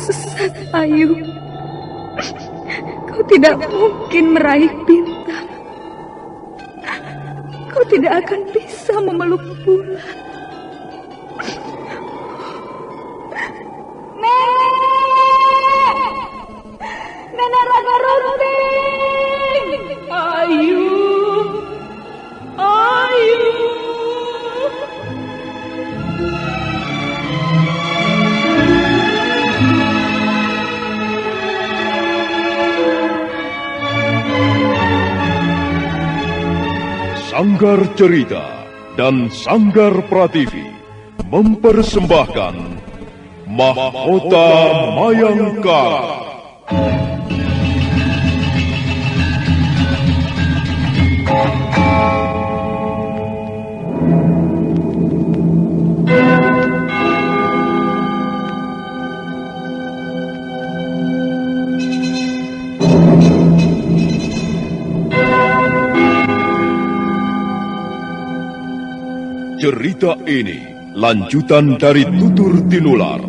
sesat, Ayu. Kau tidak mungkin meraih bintang. Kau tidak akan bisa memeluk bulan. Nenek Raga Runting! Ayu! Ayu! Sanggar Cerita dan Sanggar Prativi mempersembahkan Mahkota Mayangkara. Cerita ini lanjutan dari Tutur Tinular.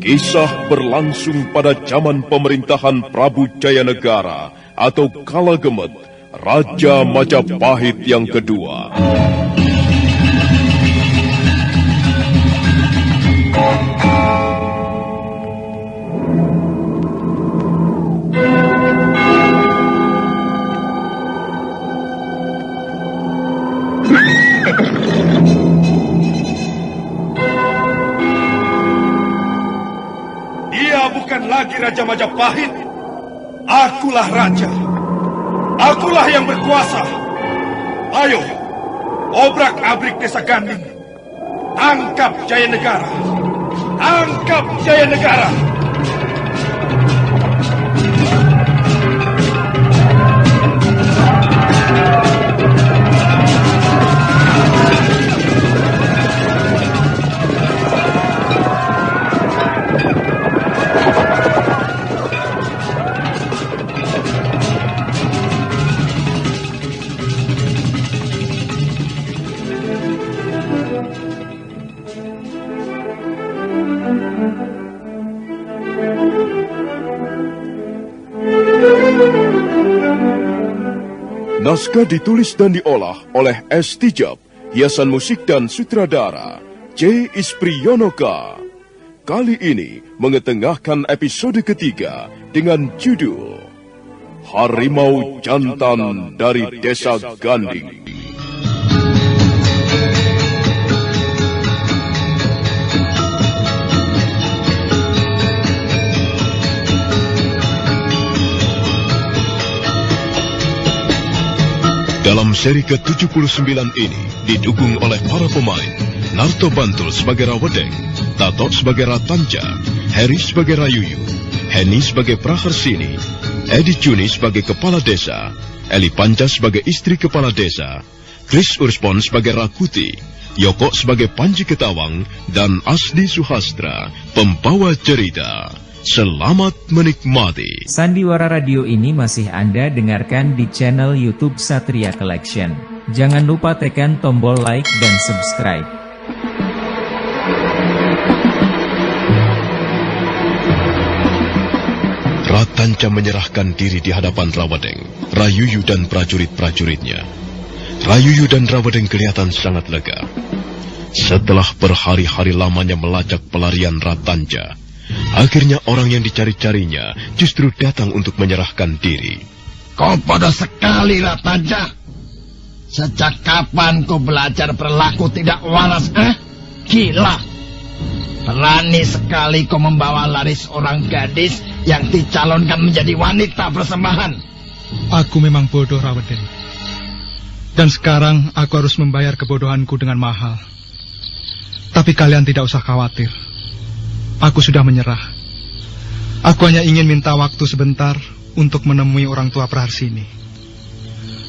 Kisah berlangsung pada zaman pemerintahan Prabu Jayanegara atau Kala Gemet, Raja Majapahit yang kedua. Bukan lagi Raja Majapahit. Akulah raja. Akulah yang berkuasa. Ayo, obrak-abrik desa Ganding. Tangkap Jayanegara. Tangkap Jayanegara. Naskah ditulis dan diolah oleh S. Tijab, hiasan musik dan sutradara C. Ispriyonoka. Kali ini mengetengahkan episode ketiga dengan judul Harimau Jantan dari Desa Ganding. Dalam seri ke-79 ini didukung oleh para pemain Narto Bantul sebagai Rawedeng, Tato sebagai Ratanja, Heri sebagai Rayuyu, Heni sebagai Praharsini, Edi Juni sebagai Kepala Desa, Eli Panca sebagai Istri Kepala Desa, Chris Urspon sebagai Rakuti, Yoko sebagai Panji Ketawang, dan Asdi Suhastra, pembawa cerita. Selamat menikmati. Sandiwara Radio ini masih Anda dengarkan di channel YouTube Satria Collection. Jangan lupa tekan tombol like dan subscribe. Ratanja menyerahkan diri di hadapan Rawedeng, Rayuyu dan prajurit-prajuritnya. Rayuyu dan Rawedeng kelihatan sangat lega. Setelah berhari-hari lamanya melacak pelarian Ratanja, akhirnya orang yang dicari-carinya justru datang untuk menyerahkan diri. Kau bodoh sekali, Ratanja. Sejak kapan kau belajar berlaku tidak waras, Gila. Berani sekali kau membawa lari seorang gadis yang dicalonkan menjadi wanita persembahan. Aku memang bodoh, Rawedeng. Dan sekarang aku harus membayar kebodohanku dengan mahal. Tapi kalian tidak usah khawatir. Aku sudah menyerah. Aku hanya ingin minta waktu sebentar untuk menemui orang tua Praharsini.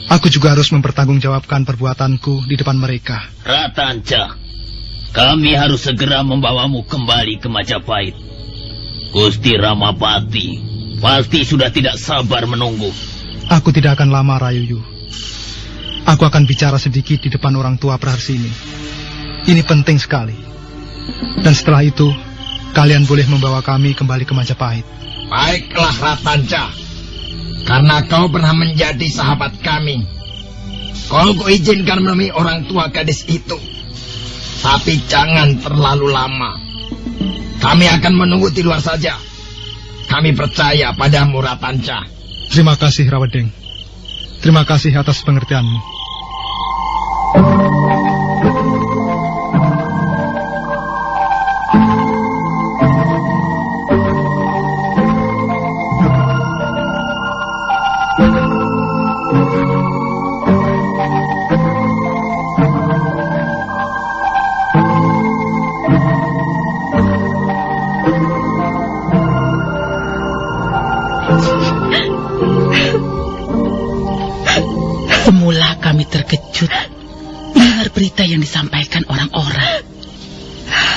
Aku juga harus mempertanggungjawabkan perbuatanku di depan mereka. Ratanja, kami harus segera membawamu kembali ke Majapahit. Gusti Ramapati pasti sudah tidak sabar menunggu. Aku tidak akan lama, Rayuyu. Aku akan bicara sedikit di depan orang tua Praharsini. Ini penting sekali. Dan setelah itu, kalian boleh membawa kami kembali ke Majapahit. Baiklah Ratanja, karena kau pernah menjadi sahabat kami, kau izinkan menemui orang tua gadis itu. Tapi jangan terlalu lama. Kami akan menunggu di luar saja. Kami percaya padamu, Ratanja. Terima kasih, Rawedeng. Terima kasih atas pengertianmu. Semula kami terkejut mendengar berita yang disampaikan orang-orang.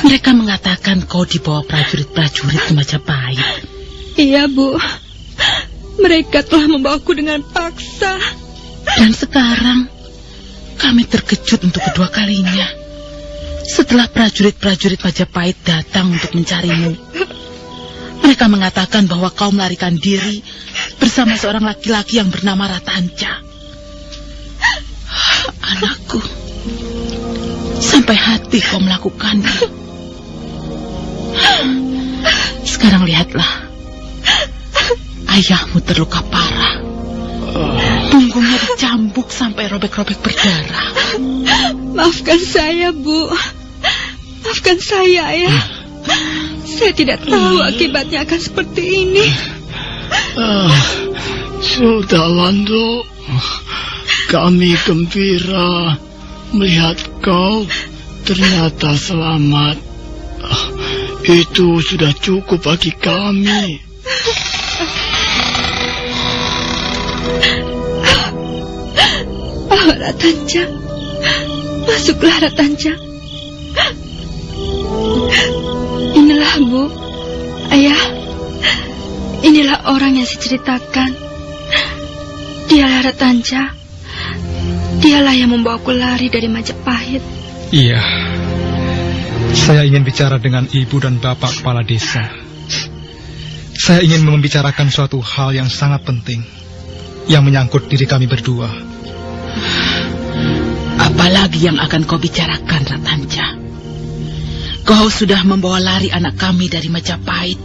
Mereka mengatakan kau dibawa prajurit-prajurit ke Majapahit. Iya, Bu. Mereka telah membawaku dengan paksa. Dan sekarang kami terkejut untuk kedua kalinya. Setelah prajurit-prajurit Majapahit datang untuk mencarimu, mereka mengatakan bahwa kau melarikan diri bersama seorang laki-laki yang bernama Ratanja. Anakku, sampai hati kau melakukannya. Sekarang lihatlah, ayahmu terluka parah. Punggungnya dicambuk sampai robek-robek berdarah. Maafkan saya, Bu. Maafkan saya, Ayah. Saya tidak tahu akibatnya akan seperti ini. Sudah, Wando. Kami gembira melihat kau ternyata selamat. Itu sudah cukup bagi kami. Ratanja. Masuklah, Ratanja. Inilah, Bu. Ayah. Inilah orang yang saya ceritakan. Dialah Ratanja. Dialah yang membawaku lari dari Majapahit. Iya. Saya ingin bicara dengan ibu dan bapak kepala desa. Saya ingin membicarakan suatu hal yang sangat penting, yang menyangkut diri kami berdua. Apalagi yang akan kau bicarakan, Ratanja? Kau sudah membawa lari anak kami dari Majapahit,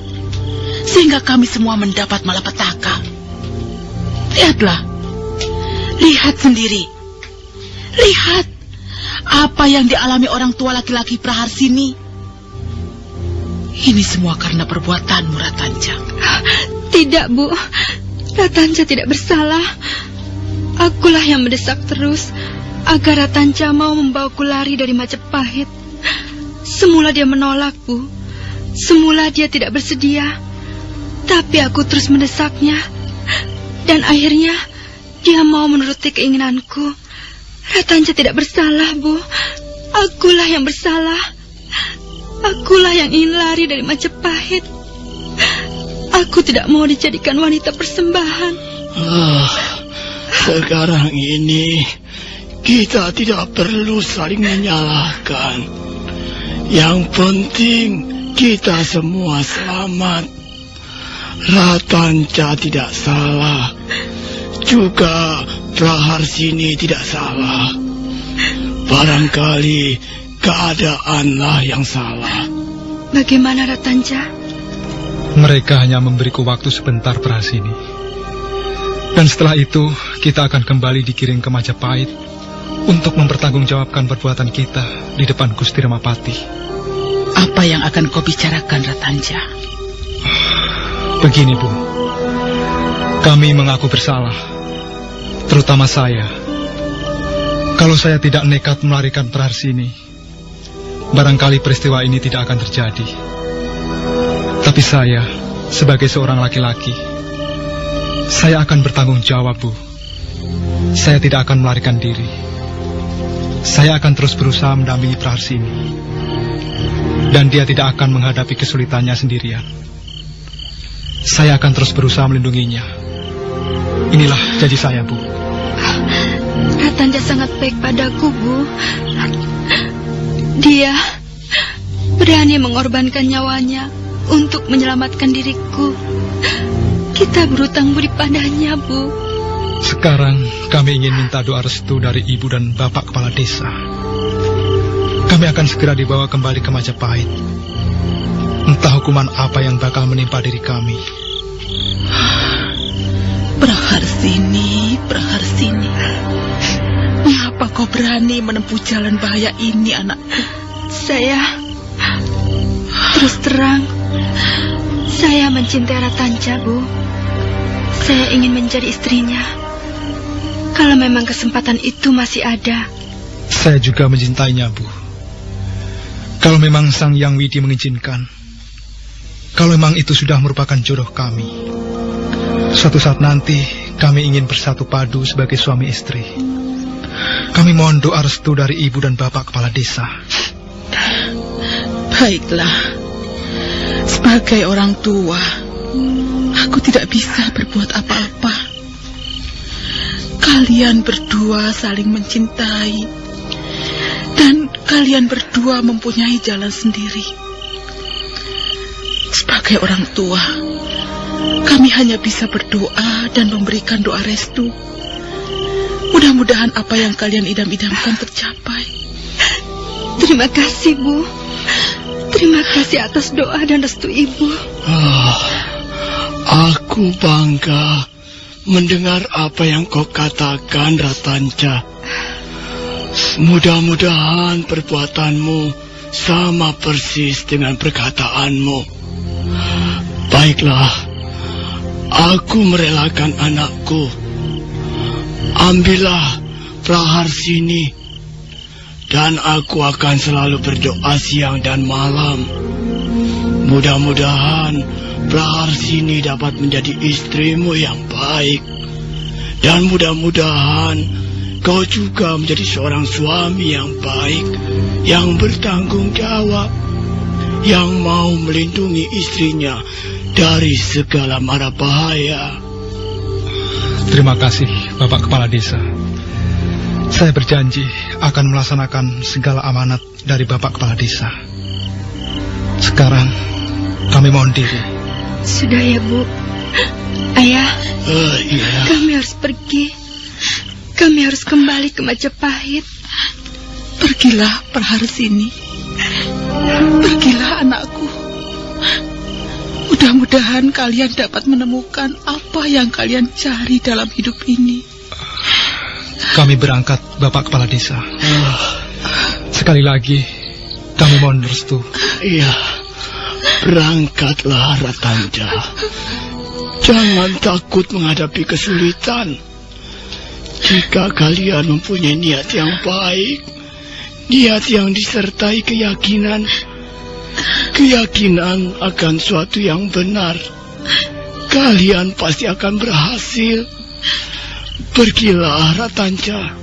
sehingga kami semua mendapat malapetaka. Lihatlah. Lihat sendiri. Lihat apa yang dialami orang tua laki-laki Praharsini. Ini semua karena perbuatanmu, Ratanja. Tidak, Bu. Ratanja tidak bersalah. Akulah yang mendesak terus agar Ratanja mau membawaku lari dari Majapahit. Semula dia menolak, Bu. Semula dia tidak bersedia. Tapi aku terus mendesaknya. Dan akhirnya dia mau menuruti keinginanku. Ratanja tidak bersalah, Bu. Akulah yang bersalah. Akulah yang ingin lari dari Majapahit. Aku tidak mau dijadikan wanita persembahan. Sekarang ini kita tidak perlu saling menyalahkan. Yang penting kita semua selamat. Ratanja tidak salah. Juga Praharsini tidak salah. Barangkali keadaanlah yang salah. Bagaimana, Ratanja? Mereka hanya memberiku waktu sebentar, Praharsini. Dan setelah itu, kita akan kembali dikirim ke Majapahit untuk mempertanggungjawabkan perbuatan kita di depan Gusti Ramapati. Apa yang akan kau bicarakan, Ratanja? Begini, Bu. Kami mengaku bersalah. Terutama saya. Kalau saya tidak nekat melarikan Praharsini, barangkali peristiwa ini tidak akan terjadi. Tapi saya, sebagai seorang laki-laki, saya akan bertanggung jawab, Bu. Saya tidak akan melarikan diri. Saya akan terus berusaha mendampingi Praharsini. Dan dia tidak akan menghadapi kesulitannya sendirian. Saya akan terus berusaha melindunginya. Inilah janji saya, Bu. Ratanja sangat baik padaku, Bu. Dia berani mengorbankan nyawanya untuk menyelamatkan diriku. Kita berutang budi padanya, Bu. Sekarang kami ingin minta doa restu dari Ibu dan Bapak Kepala Desa. Kami akan segera dibawa kembali ke Majapahit. Entah hukuman apa yang bakal menimpa diri kami. Praharsini, Praharsini. Mengapa kau berani menempuh jalan bahaya ini, anakku? Saya terus terang, saya mencintai Ratanja, Bu. Saya ingin menjadi istrinya. Kalau memang kesempatan itu masih ada. Saya juga mencintainya, Bu. Kalau memang Sang Yang Widi mengizinkan. Kalau memang itu sudah merupakan jodoh kami. Suatu saat nanti kami ingin bersatu padu sebagai suami istri. Kami mohon doa restu dari Ibu dan Bapak Kepala Desa. Baiklah. Sebagai orang tua, aku tidak bisa berbuat apa-apa. Kalian berdua saling mencintai, dan kalian berdua mempunyai jalan sendiri. Sebagai orang tua, kami hanya bisa berdoa dan memberikan doa restu. Mudah-mudahan apa yang kalian idam-idamkan tercapai. Terima kasih, Bu. Terima kasih atas doa dan restu Ibu. Aku bangga mendengar apa yang kau katakan, Ratanja. Mudah-mudahan perbuatanmu sama persis dengan perkataanmu. Baiklah, aku merelakan anakku. Ambillah Praharsini, dan aku akan selalu berdoa siang dan malam. Mudah-mudahan Praharsini dapat menjadi istrimu yang baik. Dan mudah-mudahan kau juga menjadi seorang suami yang baik, yang bertanggung jawab, yang mau melindungi istrinya dari segala mara bahaya. Terima kasih, Bapak Kepala Desa. Saya berjanji akan melaksanakan segala amanat dari Bapak Kepala Desa. Sekarang kami mohon diri. Sudah ya, Bu. Ayah, Iya. kami harus pergi. Kami harus kembali ke Majapahit. Pergilah, Praharsini. Pergilah, anakku. Mudah-mudahan kalian dapat menemukan apa yang kalian cari dalam hidup ini. Kami berangkat, Bapak Kepala Desa. Sekali lagi, kami mohon restu. Iya, berangkatlah Ratanja. Jangan takut menghadapi kesulitan. Jika kalian mempunyai niat yang baik, niat yang disertai keyakinan akan suatu yang benar, kalian pasti akan berhasil. Pergilah, Ratanja.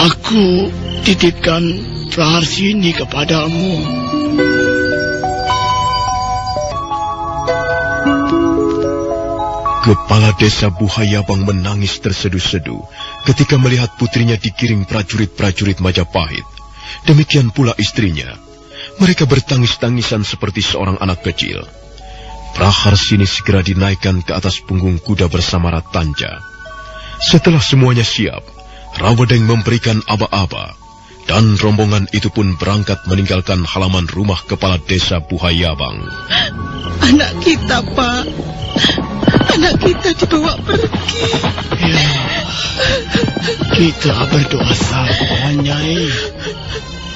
Aku titipkan Praharsini kepadamu. Kepala Desa Buhayabang menangis terseduh-seduh ketika melihat putrinya digiring prajurit-prajurit Majapahit. Demikian pula istrinya. Mereka bertangis-tangisan seperti seorang anak kecil. Praharsini segera dinaikkan ke atas punggung kuda bersama Ratanja. Setelah semuanya siap, Rawedeng memberikan aba-aba, dan rombongan itu pun berangkat meninggalkan halaman rumah Kepala Desa Buhayabang. Anak kita, Pak. Anak kita dibawa pergi. Ya, kita berdoa saja, Nyai.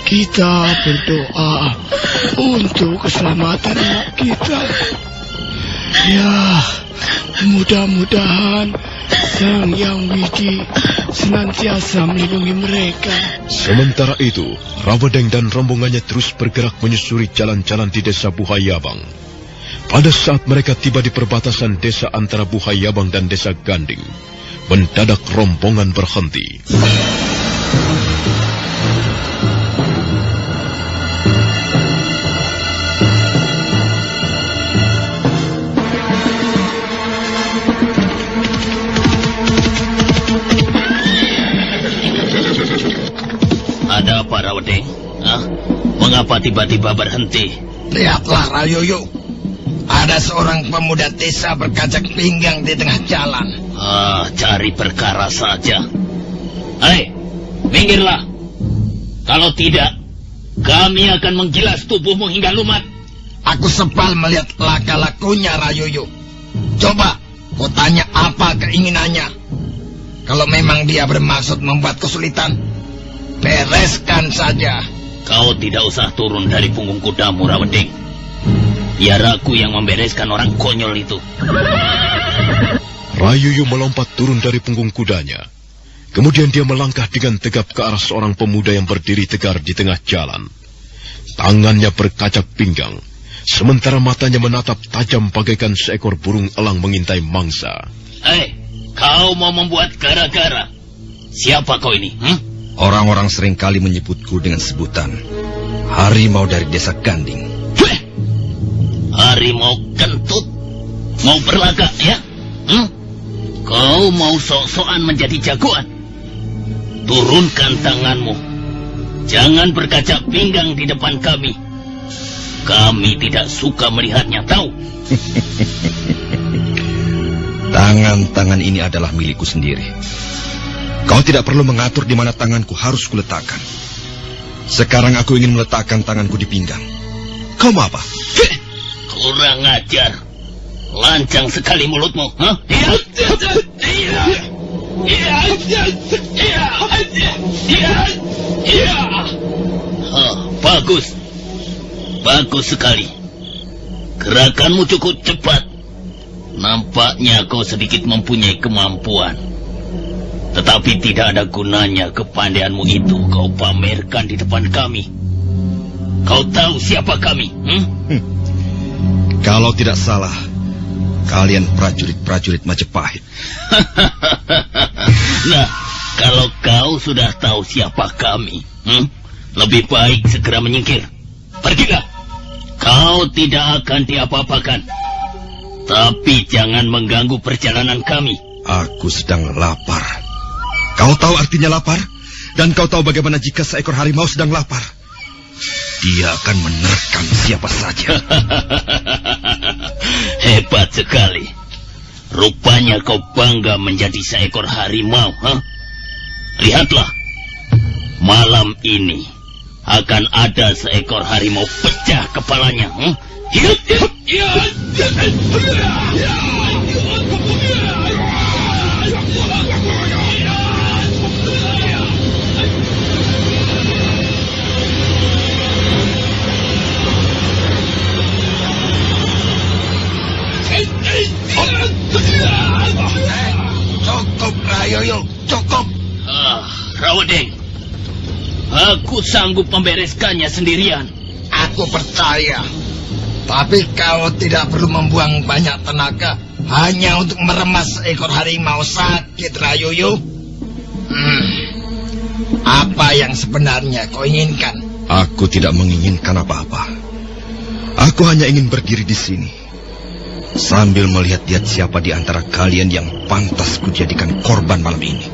Kita berdoa untuk keselamatan anak kita. Ya, mudah-mudahan Sang Yang Widi senantiasa melindungi mereka. Sementara itu, Rawedeng dan rombongannya terus bergerak menyusuri jalan-jalan di Desa Buhayabang. Pada saat mereka tiba di perbatasan desa antara Buhayabang dan Desa Ganding, mendadak rombongan berhenti. Ada apa, Rawedeng? Mengapa tiba-tiba berhenti? Lihatlah Rayuyu, ada seorang pemuda desa berkacak pinggang di tengah jalan. Cari perkara saja. Hei, minggirlah. Kalau tidak, kami akan menggilas tubuhmu hingga lumat. Aku sebal melihat laka-lakunya Rayuyu. Coba kau tanya apa keinginannya. Kalau memang dia bermaksud membuat kesulitan, bereskan saja. Kau tidak usah turun dari punggung kudamu, Rawedeng. Biar aku yang membereskan orang konyol itu. Rayuyu melompat turun dari punggung kudanya. Kemudian dia melangkah dengan tegap ke arah seorang pemuda yang berdiri tegar di tengah jalan. Tangannya berkacak pinggang, sementara matanya menatap tajam bagaikan seekor burung elang mengintai mangsa. Hei, kau mau membuat gara-gara? Siapa kau ini? Orang-orang seringkali menyebutku dengan sebutan harimau dari desa Ganding. Harimau kentut? Mau berlagak ya? Kau mau sok-sokan menjadi jagoan? Turunkan tanganmu. Jangan berkacak pinggang di depan kami. Kami tidak suka melihatnya, tahu? Tangan-tangan ini adalah milikku sendiri. Kau tidak perlu mengatur di mana tanganku harus kuletakkan. Sekarang aku ingin meletakkan tanganku di pinggang. Kau mau apa? Kurang ajar. Lancang sekali mulutmu. Bagus. Bagus sekali. Gerakanmu cukup cepat. Nampaknya kau sedikit mempunyai kemampuan. Tetapi tidak ada gunanya kepandaianmu itu kau pamerkan di depan kami. Kau tahu siapa kami? Kalau tidak salah, kalian prajurit-prajurit Majapahit. Nah, kalau kau sudah tahu siapa kami, lebih baik segera menyingkir. Pergilah. Kau tidak akan diapa-apakan. Tapi jangan mengganggu perjalanan kami. Aku sedang lapar. Kau tahu artinya lapar? Dan kau tahu bagaimana jika seekor harimau sedang lapar? Dia akan menerkam siapa saja. Hebat sekali. Rupanya kau bangga menjadi seekor harimau, Lihatlah. Malam ini akan ada seekor harimau pecah kepalanya. Cukup, Rayuyu, cukup. Rawedeng, aku sanggup membereskannya sendirian. Aku percaya. Tapi kau tidak perlu membuang banyak tenaga hanya untuk meremas seekor harimau sakit, Rayuyu. Apa yang sebenarnya kau inginkan? Aku tidak menginginkan apa-apa. Aku hanya ingin berdiri di sini sambil melihat-lihat siapa di antara kalian yang pantas kujadikan korban malam ini.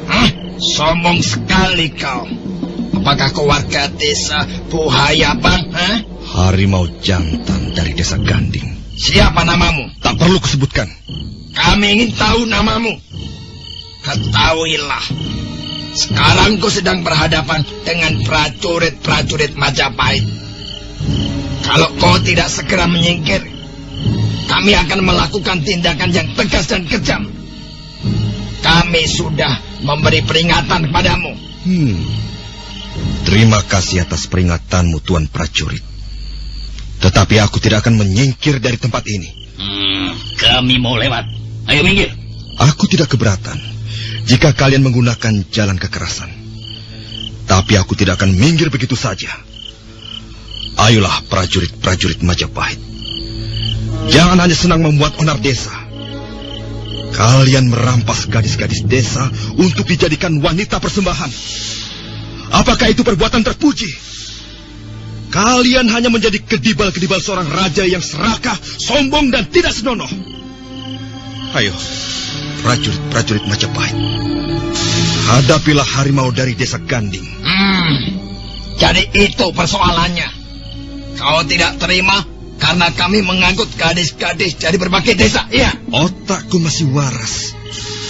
Sombong sekali kau. Apakah kau warga desa Buhayabang? Harimau jantan dari desa Ganding. Siapa namamu? Tak perlu kusebutkan. Kami ingin tahu namamu. Ketahuilah, sekarang kau sedang berhadapan dengan prajurit-prajurit Majapahit. Kalau kau tidak segera menyingkir, kami akan melakukan tindakan yang tegas dan kejam. Kami sudah memberi peringatan kepadamu. Terima kasih atas peringatanmu, Tuan Prajurit. Tetapi aku tidak akan menyingkir dari tempat ini. Kami mau lewat. Ayo minggir. Aku tidak keberatan jika kalian menggunakan jalan kekerasan. Tapi aku tidak akan minggir begitu saja. Ayolah prajurit-prajurit Majapahit. Jangan hanya senang membuat onar desa. Kalian merampas gadis-gadis desa untuk dijadikan wanita persembahan. Apakah itu perbuatan terpuji? Kalian hanya menjadi kedibal-kedibal seorang raja yang serakah, sombong, dan tidak senonoh. Ayo, prajurit-prajurit Majapahit, hadapilah harimau dari desa Ganding. Jadi itu persoalannya. Kau tidak terima, Karena kami mengangkut gadis-gadis dari berbagai desa, iya. Otakku masih waras.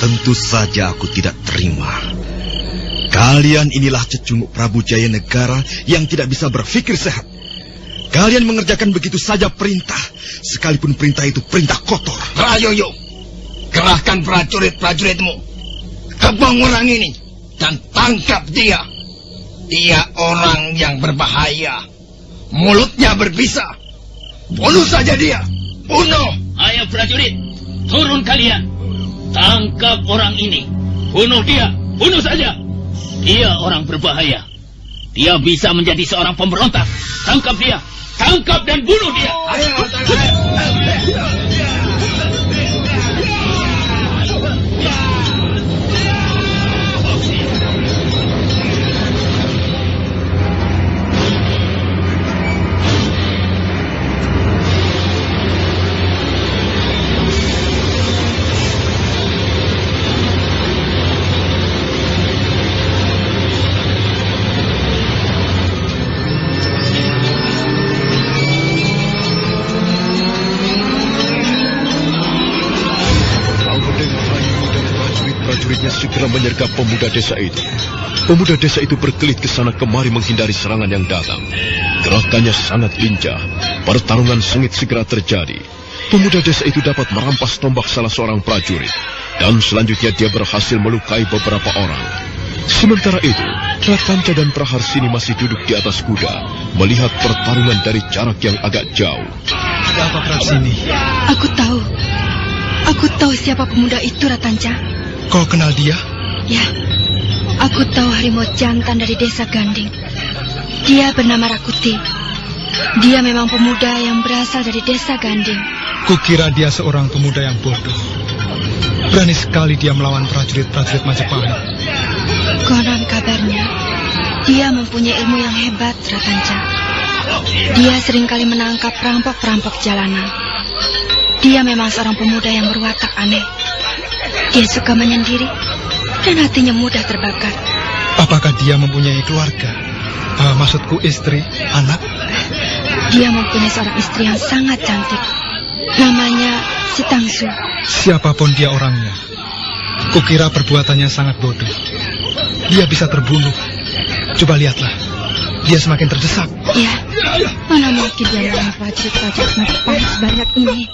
Tentu saja aku tidak terima. Kalian inilah cecunguk Prabu Jaya Negara yang tidak bisa berpikir sehat. Kalian mengerjakan begitu saja perintah, sekalipun perintah itu perintah kotor. Rayoyo, kerahkan prajurit-prajuritmu, kebang orang ini, dan tangkap dia. Dia orang yang berbahaya, mulutnya berbisa. Bunuh saja dia, bunuh. Ayo prajurit, turun kalian. Tangkap orang ini, bunuh dia, bunuh saja. Dia orang berbahaya. Dia bisa menjadi seorang pemberontak. Tangkap dia, tangkap dan bunuh dia. Ayo. Prajuritnya segera menyergap pemuda desa itu. Pemuda desa itu berkelit ke sana kemari menghindari serangan yang datang. Gerakannya sangat lincah. Pertarungan sengit segera terjadi. Pemuda desa itu dapat merampas tombak salah seorang prajurit. Dan selanjutnya dia berhasil melukai beberapa orang. Sementara itu, Ratanca dan Praharsini masih duduk di atas kuda, melihat pertarungan dari jarak yang agak jauh. Ada apa, Praharsini? Aku tahu siapa pemuda itu, Ratanca. Kau kenal dia? Ya, aku tahu harimau jantan dari desa Ganding. Dia bernama Rakuti. Dia memang pemuda yang berasal dari desa Ganding. Kukira dia seorang pemuda yang bodoh. Berani sekali dia melawan prajurit-prajurit Majapahit. Konon kabarnya, dia mempunyai ilmu yang hebat, Ratanca. Dia seringkali menangkap perampok-perampok jalanan. Dia memang seorang pemuda yang berwatak aneh. Dia suka menyendiri dan hatinya mudah terbakar. Apakah dia mempunyai keluarga? Maksudku istri, anak? Dia mempunyai seorang istri yang sangat cantik. Namanya Sitangsu. Siapapun dia orangnya, kukira perbuatannya sangat bodoh. Dia bisa terbunuh. Coba lihatlah, dia semakin terdesak. Ya, mana mungkin dia melawan prajurit-prajurit Majapahit sebanyak ini.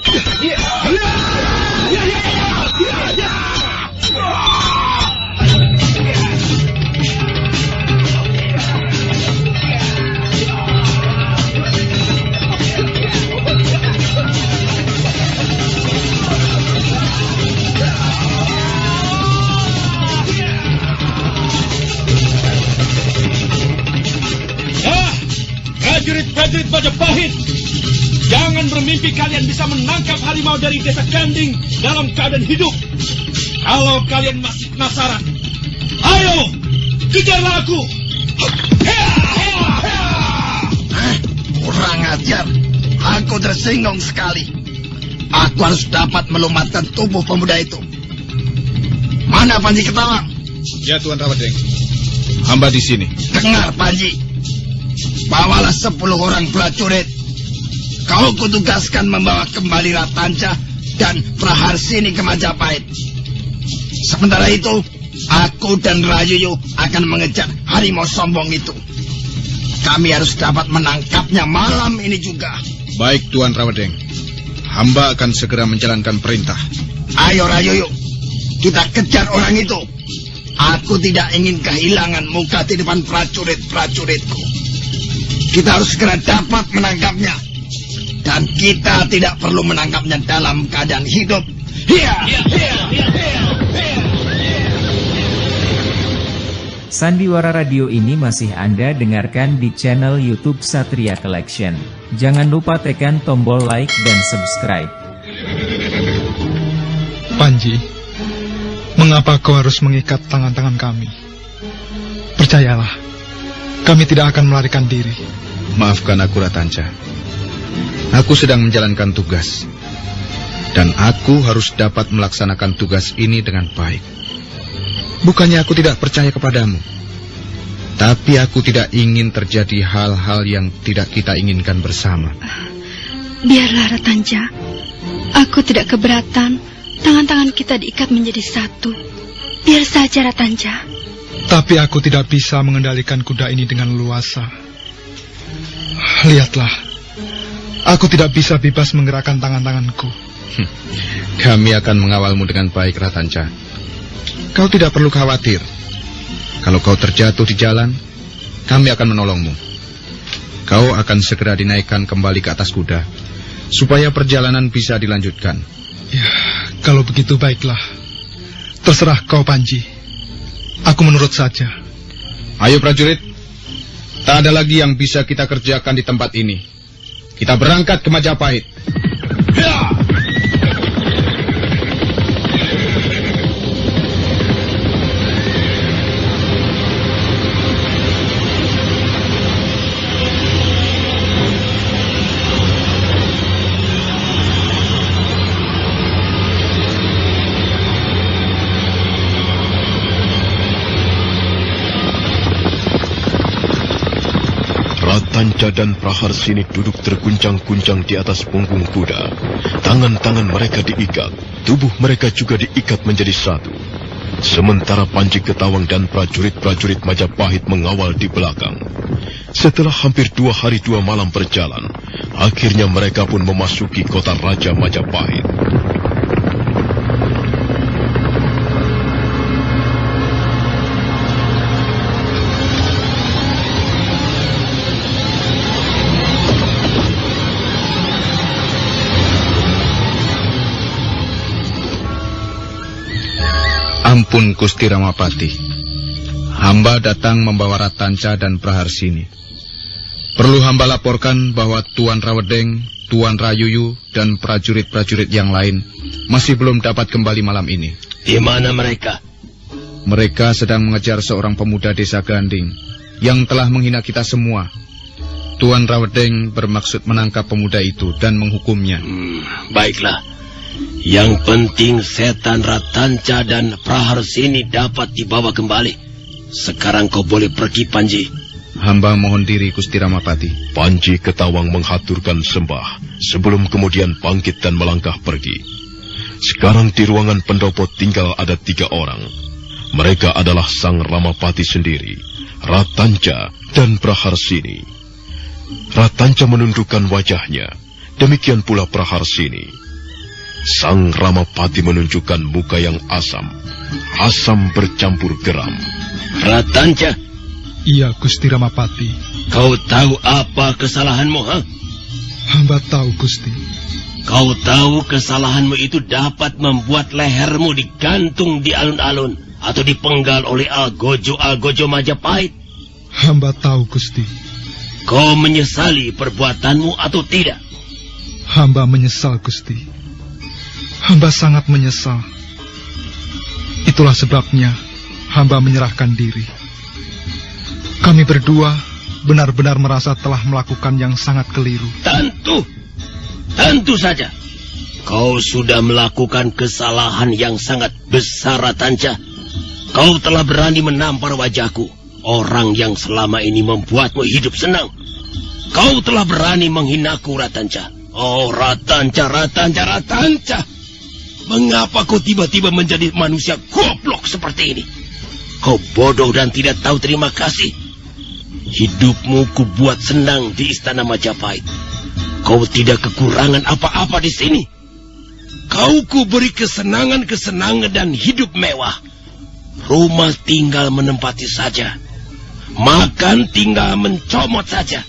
Prajurit-prajurit Majapahit, jangan bermimpi kalian bisa menangkap harimau dari desa Ganding dalam keadaan hidup. Kalau kalian masih penasaran, ayo, kejarlah aku. Kurang ajar, aku tersinggung sekali. Aku harus dapat melumatkan tubuh pemuda itu. Mana Panji Ketawang? Ya, Tuan Rawedeng. Hamba di sini. Dengar, Panji. Bawalah 10 orang prajurit. Kau kutugaskan membawa kembali Ratanca dan Praharsini ke Majapahit. Sementara itu, aku dan Rayuyu akan mengejar harimau sombong itu. Kami harus dapat menangkapnya malam ini juga. Baik, Tuan Rawedeng. Hamba akan segera menjalankan perintah. Ayo, Rayuyu, kita kejar orang itu. Aku tidak ingin kehilangan muka di depan prajurit-prajuritku. Kita harus segera dapat menangkapnya. Dan kita tidak perlu menangkapnya dalam keadaan hidup. Sandiwara Radio ini masih Anda dengarkan di channel YouTube Satria Collection. Jangan lupa tekan tombol like dan subscribe. Panji, mengapa kau harus mengikat tangan-tangan kami? Percayalah, kami tidak akan melarikan diri. Maafkan aku, Ratanca. Aku sedang menjalankan tugas. Dan aku harus dapat melaksanakan tugas ini dengan baik. Bukannya aku tidak percaya kepadamu. Tapi aku tidak ingin terjadi hal-hal yang tidak kita inginkan bersama. Biarlah Ratanja. Aku tidak keberatan tangan-tangan kita diikat menjadi satu. Biar saja Ratanja. Tapi aku tidak bisa mengendalikan kuda ini dengan leluasa. Lihatlah, aku tidak bisa bebas menggerakkan tangan-tanganku. Kami akan mengawalmu dengan baik, Ratanja. Kau tidak perlu khawatir. Kalau kau terjatuh di jalan, kami akan menolongmu. Kau akan segera dinaikkan kembali ke atas kuda, supaya perjalanan bisa dilanjutkan. Ya, kalau begitu baiklah. Terserah kau, Panji. Aku menurut saja. Ayo prajurit, tak ada lagi yang bisa kita kerjakan di tempat ini. Kita berangkat ke Majapahit. Ya! Ratanja dan Praharsini duduk terguncang-guncang di atas punggung kuda. Tangan-tangan mereka diikat, tubuh mereka juga diikat menjadi satu. Sementara Panji Ketawang dan prajurit-prajurit Majapahit mengawal di belakang. Setelah hampir 2 hari 2 malam berjalan, akhirnya mereka pun memasuki kota Raja Majapahit. Ampun Gusti Ramapati, hamba datang membawa Ratanja dan Praharsini. Perlu hamba laporkan bahwa Tuan Rawedeng, Tuan Rayuyu, dan prajurit-prajurit yang lain masih belum dapat kembali malam ini. Di mana mereka? Mereka sedang mengejar seorang pemuda desa Ganding yang telah menghina kita semua. Tuan Rawedeng bermaksud menangkap pemuda itu dan menghukumnya. Baiklah. Yang penting setan Ratanja dan Praharsini dapat dibawa kembali. Sekarang kau boleh pergi, Panji. Hamba mohon diri, Gusti Ramapati. Panji Ketawang menghaturkan sembah sebelum kemudian bangkit dan melangkah pergi. Sekarang di ruangan pendopo tinggal ada 3 orang. Mereka adalah Sang Ramapati sendiri, Ratanja, dan Praharsini. Ratanja menundukkan wajahnya, demikian pula Praharsini. Sang Ramapati menunjukkan muka yang asam bercampur geram. Ratanja. Iya, Gusti Ramapati. Kau tahu apa kesalahanmu, ha? Hamba tahu, Gusti. Kau tahu kesalahanmu itu dapat membuat lehermu digantung di alun-alun atau dipenggal oleh algojo Majapahit. Hamba tahu, Gusti. Kau menyesali perbuatanmu atau tidak? Hamba menyesal, Gusti. Hamba sangat menyesal. Itulah sebabnya hamba menyerahkan diri. Kami berdua benar-benar merasa telah melakukan yang sangat keliru. Tentu saja. Kau sudah melakukan kesalahan yang sangat besar, Ratanja. Kau telah berani menampar wajahku, orang yang selama ini membuatmu hidup senang. Kau telah berani menghinaku, Ratanja. Oh, Ratanja. Mengapa kau tiba-tiba menjadi manusia goblok seperti ini? Kau bodoh dan tidak tahu terima kasih. Hidupmu ku buat senang di istana Majapahit. Kau tidak kekurangan apa-apa di sini. Kau ku beri kesenangan dan hidup mewah. Rumah tinggal menempati saja. Makan tinggal mencomot saja.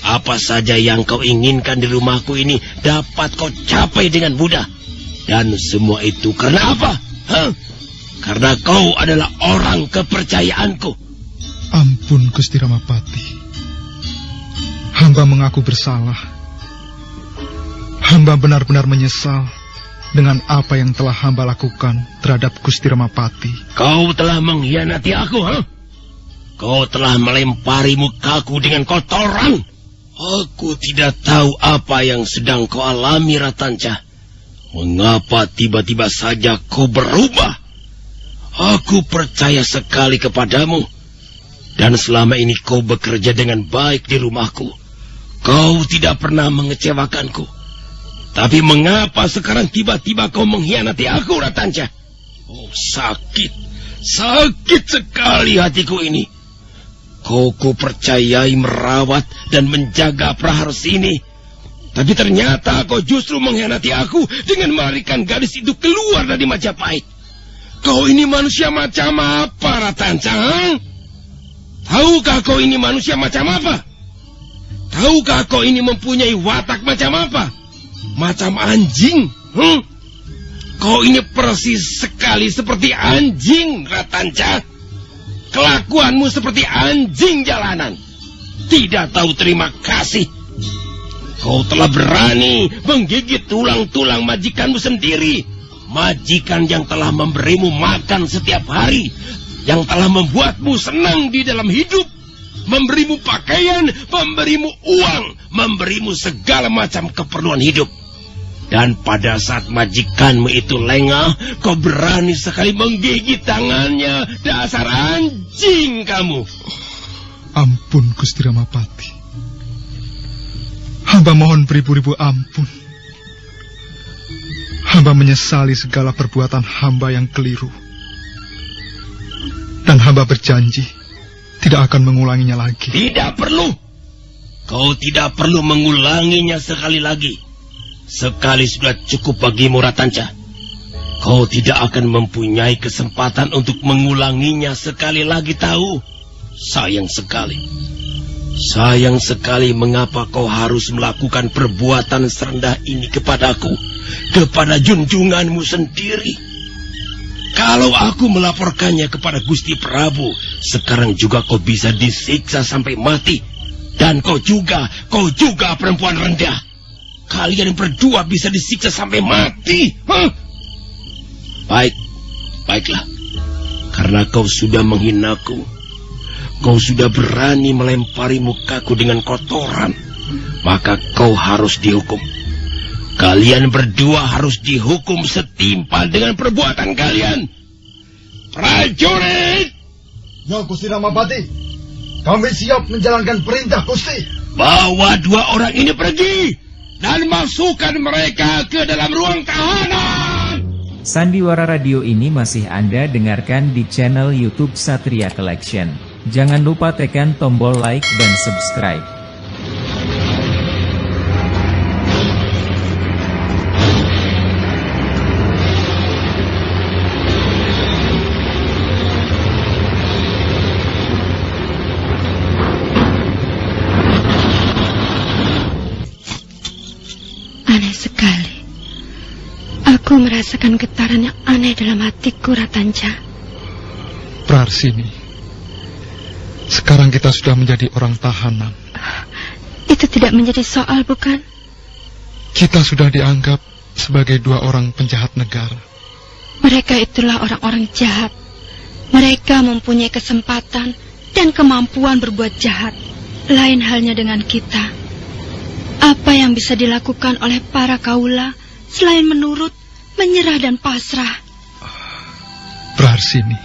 Apa saja yang kau inginkan di rumahku ini dapat kau capai dengan mudah. Dan semua itu karena apa? Karena kau adalah orang kepercayaanku. Ampun, Gusti Ramapati. Hamba mengaku bersalah. Hamba benar-benar menyesal dengan apa yang telah hamba lakukan terhadap Gusti Ramapati. Kau telah mengkhianati aku, Kau telah melempari mukaku dengan kotoran. Aku tidak tahu apa yang sedang kau alami, Ratanja. Mengapa tiba-tiba saja kau berubah? Aku percaya sekali kepadamu. Dan selama ini kau bekerja dengan baik di rumahku. Kau tidak pernah mengecewakanku. Tapi mengapa sekarang tiba-tiba kau mengkhianati aku, Ratanja? Oh, sakit. Sakit sekali hatiku ini. Kau percayai merawat dan menjaga Praharsini. Tapi ternyata kau justru mengkhianati aku dengan melarikan gadis itu keluar dari Majapahit. Kau ini manusia macam apa, Ratanja? Tahukah kau ini manusia macam apa? Tahukah kau ini mempunyai watak macam apa? Macam anjing? Kau ini persis sekali seperti anjing, Ratanja. Kelakuanmu seperti anjing jalanan. Tidak tahu terima kasih. Kau telah berani menggigit tulang-tulang majikanmu sendiri. Majikan yang telah memberimu makan setiap hari. Yang telah membuatmu senang di dalam hidup. Memberimu pakaian, memberimu uang, memberimu segala macam keperluan hidup. Dan pada saat majikanmu itu lengah, kau berani sekali menggigit tangannya. Dasar anjing kamu. Ampun, Gusti Ramapati. Hamba mohon beribu-ribu ampun. Hamba menyesali segala perbuatan hamba yang keliru. Dan hamba berjanji tidak akan mengulanginya lagi. Tidak perlu. Kau tidak perlu mengulanginya sekali lagi. Sekali sudah cukup bagimu, Ratanja. Kau tidak akan mempunyai kesempatan untuk mengulanginya sekali lagi, tahu? Sayang sekali. Sayang sekali mengapa kau harus melakukan perbuatan serendah ini kepadaku, kepada junjunganmu sendiri. Kalau aku melaporkannya kepada Gusti Prabu, sekarang juga kau bisa disiksa sampai mati. Dan kau juga perempuan rendah. Kalian berdua bisa disiksa sampai mati. Baiklah. Karena kau sudah menghinaku, kau sudah berani melempari mukaku dengan kotoran, maka kau harus dihukum. Kalian berdua harus dihukum setimpal dengan perbuatan kalian. Prajurit! Ya, Gusti Ramapati. Kami siap menjalankan perintah, Gusti. Bawa dua orang ini pergi dan masukkan mereka ke dalam ruang tahanan. Sandiwara Radio ini masih Anda dengarkan di channel YouTube Satria Collection. Jangan lupa tekan tombol like dan subscribe. Aneh sekali. Aku merasakan getaran yang aneh dalam hatiku, Ratanja. Praharsini, sekarang kita sudah menjadi orang tahanan. Itu tidak menjadi soal, bukan? Kita sudah dianggap sebagai dua orang penjahat negara. Mereka itulah orang-orang jahat. Mereka mempunyai kesempatan dan kemampuan berbuat jahat. Lain halnya dengan kita. Apa yang bisa dilakukan oleh para kaula selain menurut, menyerah dan pasrah? Praharsini,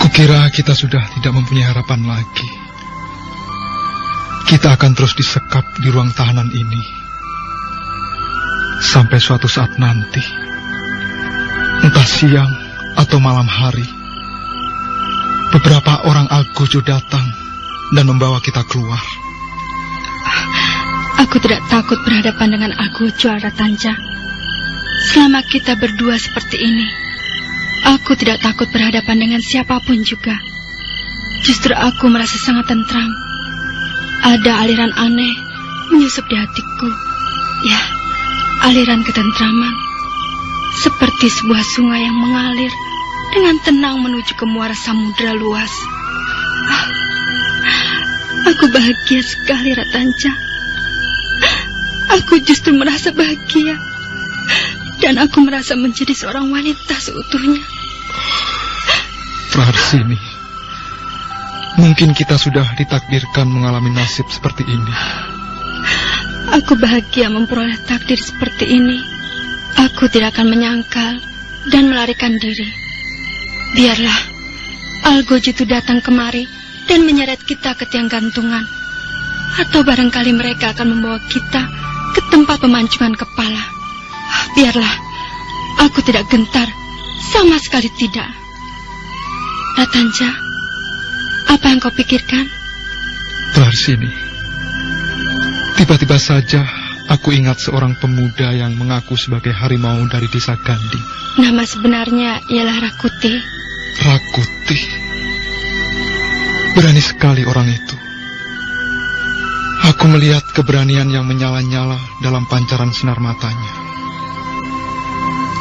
kukira kita sudah tidak mempunyai harapan lagi. Kita akan terus disekap di ruang tahanan ini sampai suatu saat nanti, entah siang atau malam hari, beberapa orang Algojo datang dan membawa kita keluar. Aku tidak takut berhadapan dengan Algojo, Ratanja. Selama kita berdua seperti ini, aku tidak takut berhadapan dengan siapapun juga. Justru aku merasa sangat tentram. Ada aliran aneh menyusup di hatiku. Ya, aliran ketentraman. Seperti sebuah sungai yang mengalir dengan tenang menuju ke muara samudera luas. Aku bahagia sekali, Ratanja. Aku justru merasa bahagia. Dan aku merasa menjadi seorang wanita seutuhnya. Praharsini, mungkin kita sudah ditakdirkan mengalami nasib seperti ini. Aku bahagia memperoleh takdir seperti ini. Aku tidak akan menyangkal dan melarikan diri. Biarlah Algojo itu datang kemari dan menyeret kita ke tiang gantungan. Atau barangkali mereka akan membawa kita ke tempat pemancingan kepala. Biarlah, aku tidak gentar, sama sekali tidak. Ratanja, apa yang kau pikirkan? Praharsini, tiba-tiba saja aku ingat seorang pemuda yang mengaku sebagai harimau dari desa Ganding. Nama sebenarnya ialah Rakuti. Rakuti? Berani sekali orang itu. Aku melihat keberanian yang menyala-nyala dalam pancaran sinar matanya.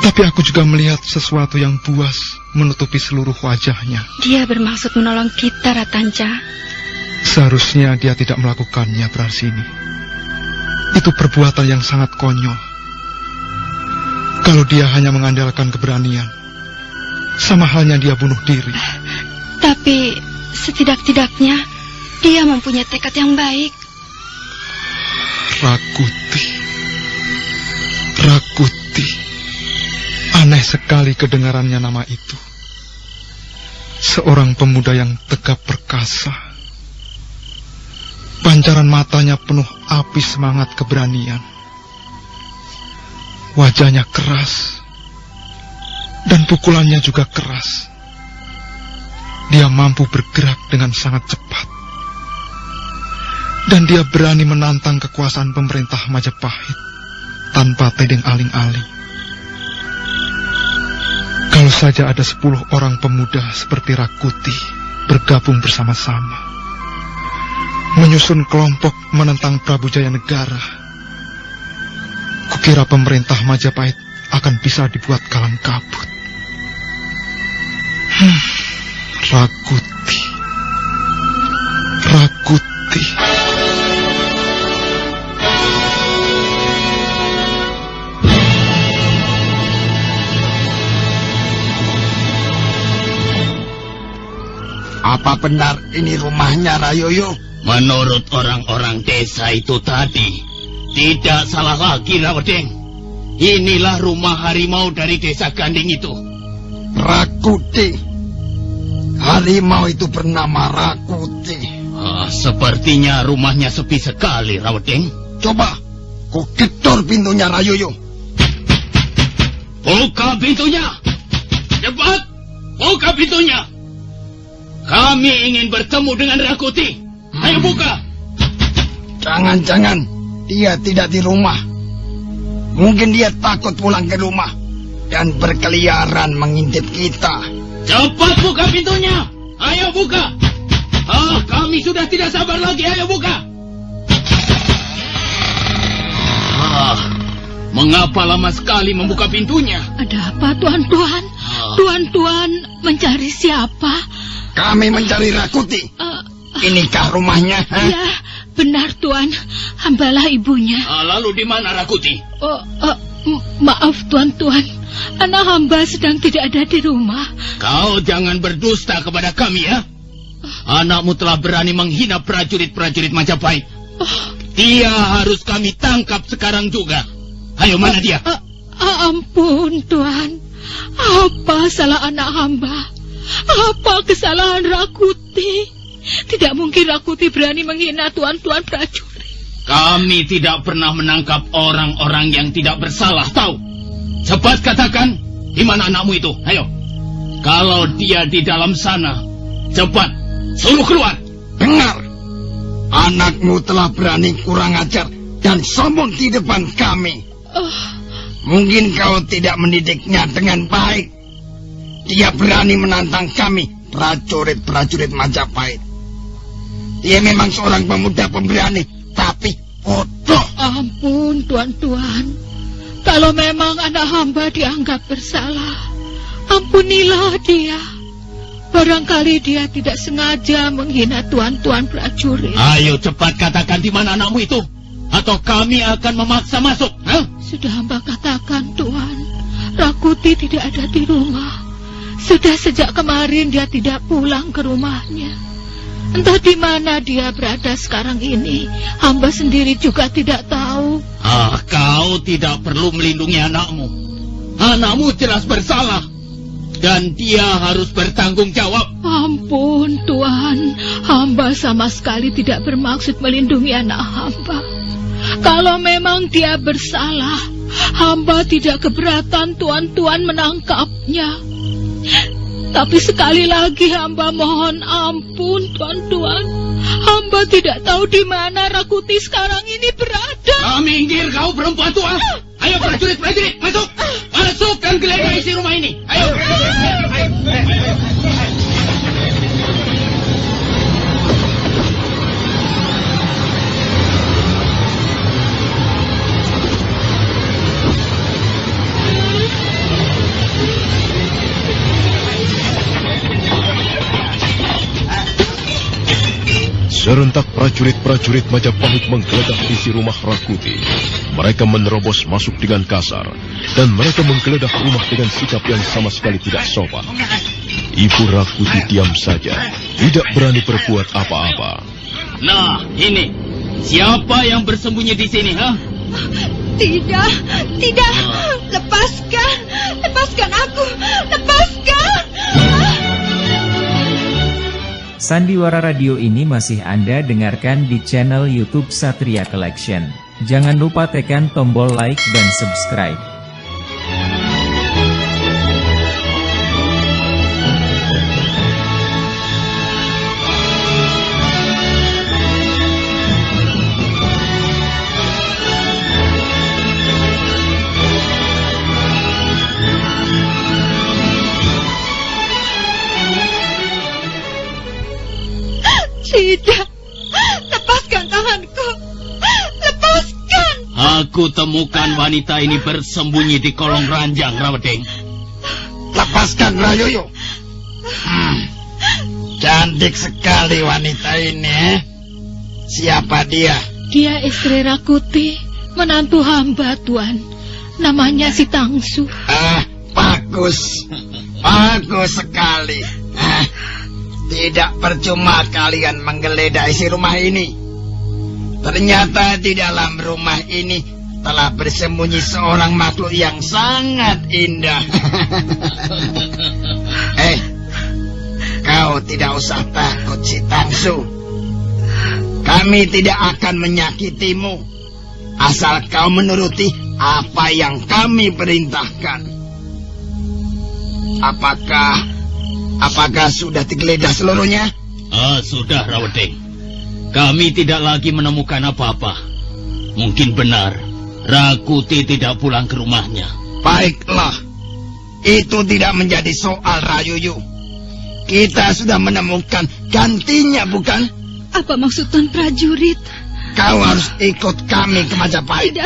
Tapi aku juga melihat sesuatu yang buas menutupi seluruh wajahnya. Dia bermaksud menolong kita, Ratanja. Seharusnya dia tidak melakukannya, Praharsini. Itu perbuatan yang sangat konyol. Kalau dia hanya mengandalkan keberanian, sama halnya dia bunuh diri. Tapi setidak-tidaknya dia mempunyai tekad yang baik. Rakuti. Rakuti. Aneh sekali kedengarannya nama itu. Seorang pemuda yang tegap perkasa. Pancaran matanya penuh api semangat keberanian. Wajahnya keras. Dan pukulannya juga keras. Dia mampu bergerak dengan sangat cepat. Dan dia berani menantang kekuasaan pemerintah Majapahit tanpa tedeng aling-aling. Kalau saja ada 10 orang pemuda seperti Rakuti bergabung bersama-sama, menyusun kelompok menentang Prabu Jayanegara, kukira pemerintah Majapahit akan bisa dibuat kalang kabut. Rakuti. Rakuti. Apa benar ini rumahnya Rayoyo? Menurut orang-orang desa itu tadi, tidak salah lagi, Rawedeng. Inilah rumah harimau dari desa Ganding itu. Rakuti. Harimau itu bernama Rakuti. Sepertinya rumahnya sepi sekali, Rawedeng. Coba, ku gedor pintunya, Rayoyo. Buka pintunya! Cepat! Buka pintunya! Kami ingin bertemu dengan Rakuti. Ayo buka! Jangan-jangan dia tidak di rumah. Mungkin dia takut pulang ke rumah dan berkeliaran mengintip kita. Cepat buka pintunya! Ayo buka! Kami sudah tidak sabar lagi. Ayo buka! Mengapa lama sekali membuka pintunya? Ada apa, Tuan-Tuan? Tuan-Tuan mencari siapa? Kami mencari Rakuti. Inikah rumahnya? Ya, benar, Tuan. Hambalah ibunya. Lalu di mana Rakuti? Maaf, Tuan-Tuan. Anak hamba sedang tidak ada di rumah. Kau jangan berdusta kepada kami, ya. Anakmu telah berani menghina prajurit-prajurit Majapahit. Dia harus kami tangkap sekarang juga. Ayo, mana dia? Ampun, Tuan. Apa salah anak hamba? Apa kesalahan Rakuti? Tidak mungkin Rakuti berani menghina tuan-tuan prajurit. Kami tidak pernah menangkap orang-orang yang tidak bersalah, tahu? Cepat katakan, di mana anakmu itu? Ayo. Kalau dia di dalam sana, cepat, suruh keluar. Dengar, anakmu telah berani kurang ajar dan sombong di depan kami. Mungkin kau tidak mendidiknya dengan baik. Dia berani menantang kami, prajurit-prajurit Majapahit. Dia memang seorang pemuda pemberani, tapi bodoh. Ampun, Tuan-tuan. Kalau memang anak hamba dianggap bersalah, ampunilah dia. Barangkali dia tidak sengaja menghina tuan-tuan prajurit. Ayo cepat katakan di mana anakmu itu, atau kami akan memaksa masuk. Sudah hamba katakan, Tuan. Rakuti tidak ada di rumah. Sudah sejak kemarin dia tidak pulang ke rumahnya. Entah di mana dia berada sekarang ini. Hamba sendiri juga tidak tahu. Kau tidak perlu melindungi anakmu. Anakmu jelas bersalah. Dan dia harus bertanggung jawab. Ampun, Tuan. Hamba sama sekali tidak bermaksud melindungi anak hamba. Kalau memang dia bersalah, hamba tidak keberatan tuan-tuan menangkapnya. Tapi sekali lagi hamba mohon ampun, tuan-tuan. Hamba tidak tahu di mana Rakuti sekarang ini berada. Minggir kau perempuan tua. Ayo prajurit, masuk. Masuk dan geledah isi rumah ini. Ayo. Serentak prajurit-prajurit Majapahit menggeledah isi rumah Rakuti. Mereka menerobos masuk dengan kasar, dan mereka menggeledah rumah dengan sikap yang sama sekali tidak sopan. Ibu Rakuti diam saja, tidak berani berbuat apa-apa. Nah, ini. Siapa yang bersembunyi di sini, ha? Tidak. Lepaskan aku. Sandiwara radio ini masih Anda dengarkan di channel YouTube Satria Collection. Jangan lupa tekan tombol like dan subscribe. Tidak. Lepaskan tanganku. Lepaskan. Aku temukan wanita ini bersembunyi di kolong ranjang, Rawedeng. Lepaskan, Rayuyu. Cantik sekali wanita ini. Siapa dia? Dia istri Rakuti, menantu hamba, Tuan. Namanya si Tangsu. Bagus. Bagus sekali. Tidak percuma kalian menggeledah isi rumah ini. Ternyata di dalam rumah ini telah bersembunyi seorang makhluk yang sangat indah. Kau tidak usah takut, si Tangsu. Kami tidak akan menyakitimu, asal kau menuruti apa yang kami perintahkan. Apakah sudah digeledah seluruhnya? Sudah, Rawedeng. Kami tidak lagi menemukan apa-apa. Mungkin benar, Rakuti tidak pulang ke rumahnya. Baiklah, itu tidak menjadi soal, Rayuyu. Kita sudah menemukan gantinya, bukan? Apa maksud Tuan prajurit? Kau harus ikut kami ke Majapahit.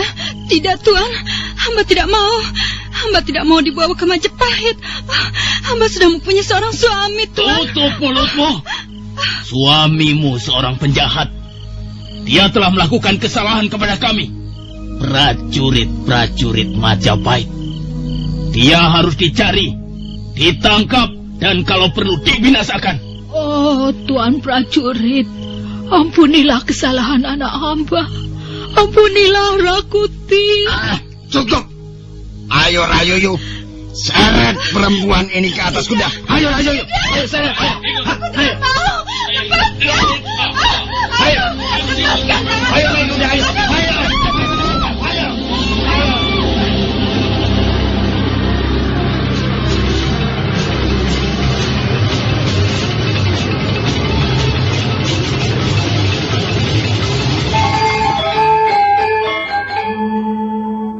Tidak, Tuan. Hamba tidak mau. Hamba tidak mau dibawa ke Majapahit. Hamba sudah mempunyai seorang suami, Tuan. Tutup mulutmu. Suamimu seorang penjahat. Dia telah melakukan kesalahan kepada kami. Prajurit-prajurit Majapahit. Dia harus dicari, ditangkap, dan kalau perlu dibinasakan. Oh, Tuan prajurit. Ampunilah kesalahan anak hamba. Ampunilah Rakuti. Cukup. Ayo, Rayuyu. Seret perempuan ini ke atas kuda. Ayo, Rayuyu. Ayo, seret. Aku tidak mau. Lepaskan. Ayo. Lepaskan. Ayo, Rayuyu. Ayo.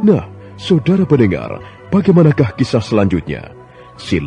Nah, saudara pendengar, bagaimanakah kisah selanjutnya?